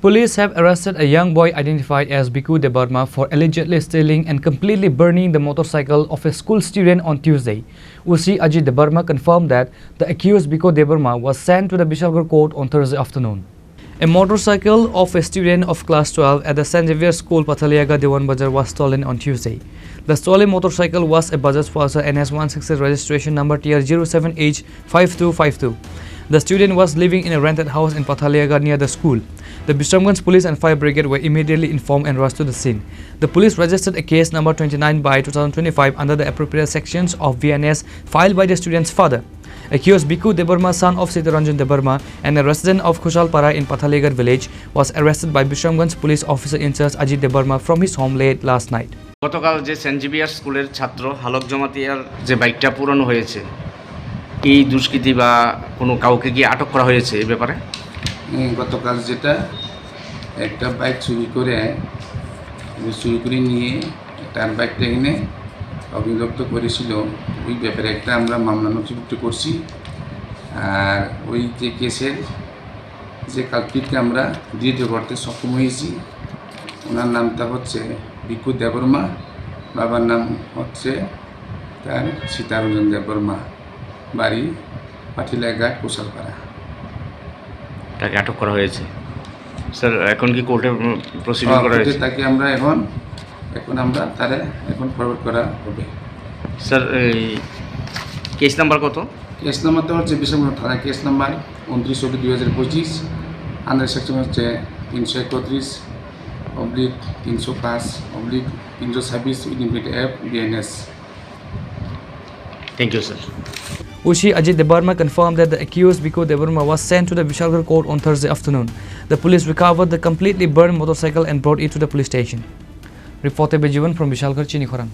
police have arrested a young boy identified as Biku Debbarma for allegedly stealing and completely burning the motorcycle of a school student on Tuesday. Ajit Debbarma confirmed that the accused Biku Debbarma was sent to the Bishalgarh Court on Thursday afternoon. A motorcycle of a student of class 12 at the St. Xavier's School Pathaliaga Dewan Bazar was stolen on Tuesday. The stolen motorcycle was a Bajaj Pulsar NS160 registration number TR07H5252. The student was living in a rented house in Pathaliaga near the school. The Bishalgarh Police and Fire Brigade were immediately informed and rushed to the scene. The police registered a case number 29/2025 under the appropriate sections of VNS filed by the student's father. Accused Biku Debbarma, son of Sitaranjan Debbarma and a resident of Khushalpara in Pathaliagar village, was arrested by Bishalgarh Police Officer in charge Ajit Debbarma from his home late last night. গতকাল যে Saint Xavier স্কুলের ছাত্র Hulk জমাতিয়ার যে বাইকটা পুরানো হয়েছে, এই দুষ্কৃতী বা কোনো কাউকে গিয়ে আটক করা হয়েছে এই ব্যাপারে? গতকাল যেটা একটা বাইক চুরি করে নিয়ে তার বাইকটা এনে অভিযুক্ত করেছিল, ওই ব্যাপারে একটা আমরা মামলা নথিভুক্ত করছি। আর ওই যে কেসের যে কালপিটকে আমরা ডিটেক্ট করতে সক্ষম হয়েছি। ওনার নামটা হচ্ছে বিকু দেববর্মা, বাবার নাম হচ্ছে তার সীতারঞ্জন দেববর্মা, বাড়ি পাঠিলাঘাট কুশালপাড়া। তাকে আটক করা হয়েছে স্যার। এখন কি কোর্টে প্রসিডিং করা হয়েছে? তাকে আমরা এখন তারে ফরওয়ার্ড করা হবে। স্যার এই কেস নাম্বার কত? কেস নাম্বারটা হচ্ছে বিশালগড় থানা কেস নাম্বার 29/2025, আন্ডার সেকশন হচ্ছে 331/305/326 F BNS। Thank you, sir. Ajit Debbarma confirmed that the accused Biku Debbarma was sent to the Bishalgarh Court on Thursday afternoon. The police recovered the completely burned motorcycle and brought it to the police station. Reported by Jivan from Bishalgarh, Chini, Khorang.